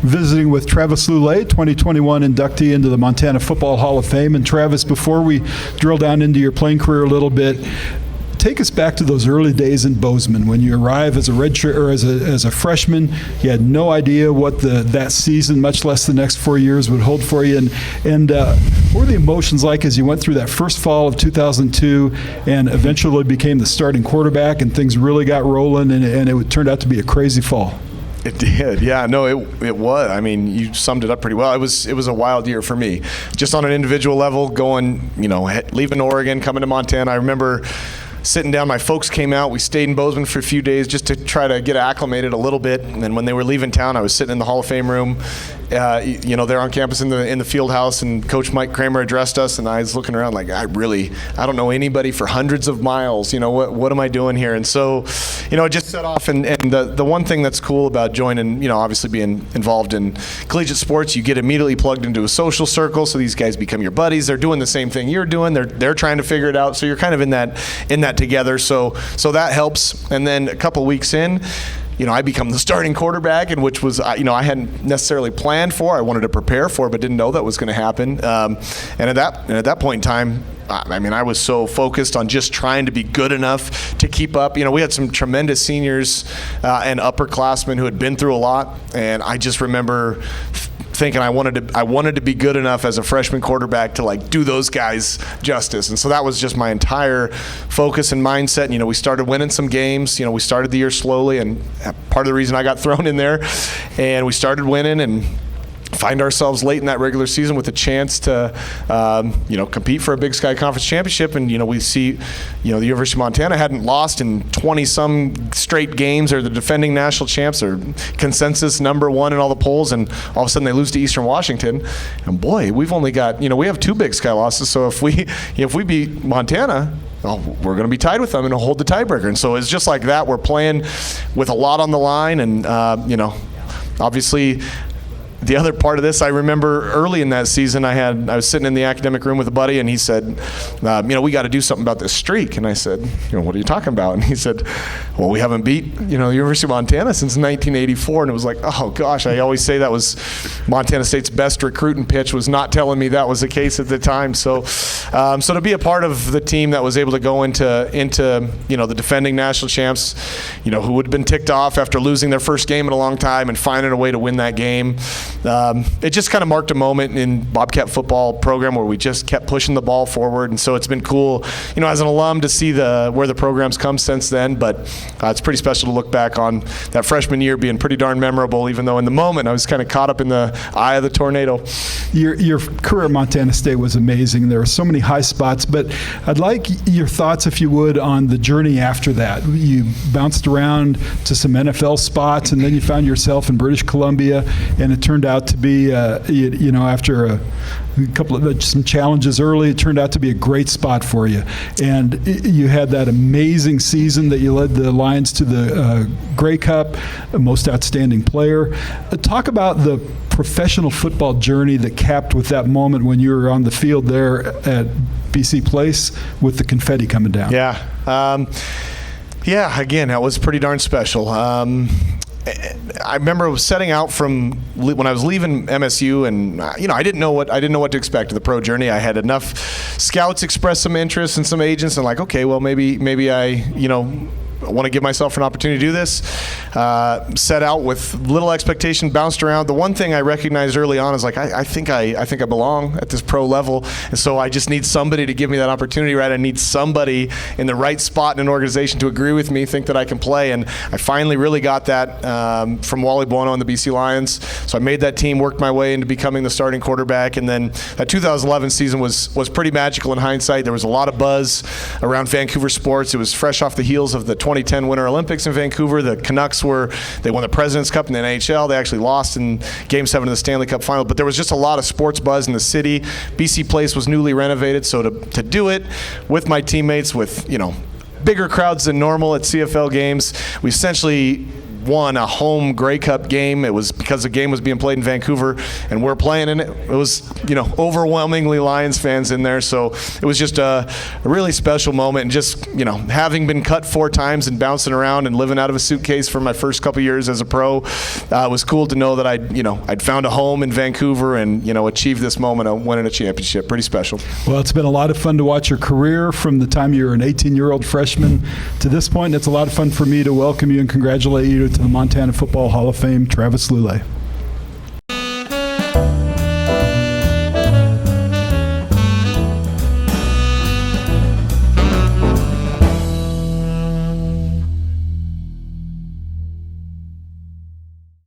visiting with Travis Lulay, 2021 inductee into the Montana Football Hall of Fame. And Travis, before we drill down into your playing career a little bit, take us back to those early days in Bozeman when you arrive as a redshirt or as a freshman. You had no idea what that season, much less the next 4 years, would hold for you. And what were the emotions like as you went through that first fall of 2002 and eventually became the starting quarterback and things really got rolling and it turned out to be a crazy fall? It did, yeah. No, it was. I mean, you summed it up pretty well. It was a wild year for me, just on an individual level. Going, leaving Oregon, coming to Montana. I remember sitting down, my folks came out. We stayed in Bozeman for a few days just to try to get acclimated a little bit. And then when they were leaving town, I was sitting in the Hall of Fame room, there on campus in the field house, and Coach Mike Kramer addressed us, and I was looking around like, I don't know anybody for hundreds of miles. What am I doing here? And so, it just set off. And the one thing that's cool about joining, obviously being involved in collegiate sports, you get immediately plugged into a social circle. So these guys become your buddies. They're doing the same thing you're doing. They're trying to figure it out. So you're kind of in that together. So that helps. And then a couple weeks in, I become the starting quarterback, and which was, I hadn't necessarily planned for. I wanted to prepare for, but didn't know that was going to happen. And at that point in time, I was so focused on just trying to be good enough to keep up. We had some tremendous seniors and upperclassmen who had been through a lot, and I just remember thinking I wanted to be good enough as a freshman quarterback to do those guys justice. And so that was just my entire focus and mindset. We started winning some games. We started the year slowly, and part of the reason I got thrown in there, and we started winning and find ourselves late in that regular season with a chance to, compete for a Big Sky Conference championship. And, we see, the University of Montana hadn't lost in 20-some straight games. They're the defending national champs. They're consensus number one in all the polls. And all of a sudden they lose to Eastern Washington. And, boy, we've only got, we have 2 Big Sky losses. So if we beat Montana, we're going to be tied with them and hold the tiebreaker. And so it's just like that. We're playing with a lot on the line. And, obviously – the other part of this, I remember early in that season, I was sitting in the academic room with a buddy, and he said, we got to do something about this streak. And I said, what are you talking about? And he said, well, we haven't beat, the University of Montana since 1984. And it was like, oh gosh, I always say that was Montana State's best recruiting pitch, was not telling me that was the case at the time. So to be a part of the team that was able to go into the defending national champs, who would have been ticked off after losing their first game in a long time and finding a way to win that game. It just kind of marked a moment in Bobcat football program where we just kept pushing the ball forward, and so it's been cool, as an alum to see where the program's come since then. But it's pretty special to look back on that freshman year being pretty darn memorable, even though in the moment I was kind of caught up in the eye of the tornado. Your career at Montana State was amazing. There were so many high spots, but I'd like your thoughts, if you would, on the journey after that. You bounced around to some NFL spots, and then you found yourself in British Columbia, and it turned out to be, after a couple of some challenges early, it turned out to be a great spot for you. And you had that amazing season that you led the Lions to the Grey Cup, most outstanding player. Talk about the professional football journey that capped with that moment when you were on the field there at BC Place with the confetti coming down. Yeah. Again, that was pretty darn special. I remember setting out from when I was leaving MSU, and I didn't know what to expect of the pro journey. I had enough scouts express some interest and some agents, and okay, well maybe I I want to give myself an opportunity to do this. Set out with little expectation, bounced around. The one thing I recognized early on is I think I belong at this pro level, and so I just need somebody to give me that opportunity. Right, I need somebody in the right spot in an organization to agree with me, think that I can play, and I finally really got that from Wally Buono and the BC Lions. So I made that team, worked my way into becoming the starting quarterback, and then that 2011 season was pretty magical in hindsight. There was a lot of buzz around Vancouver sports. It was fresh off the heels of the 2010 Winter Olympics in Vancouver. The Canucks they won the President's Cup in the NHL. They actually lost in Game 7 of the Stanley Cup Final. But there was just a lot of sports buzz in the city. BC Place was newly renovated, so to do it with my teammates with, bigger crowds than normal at CFL games, we essentially won a home Grey Cup game. It was because the game was being played in Vancouver, and we're playing in it. It was, overwhelmingly Lions fans in there. So it was just a really special moment. And just, having been cut 4 times and bouncing around and living out of a suitcase for my first couple years as a pro, it was cool to know that I'd found a home in Vancouver and, achieved this moment of winning a championship. Pretty special. Well, it's been a lot of fun to watch your career from the time you were an 18-year-old freshman to this point. It's a lot of fun for me to welcome you and congratulate you to the Montana Football Hall of Fame, Travis Lulay.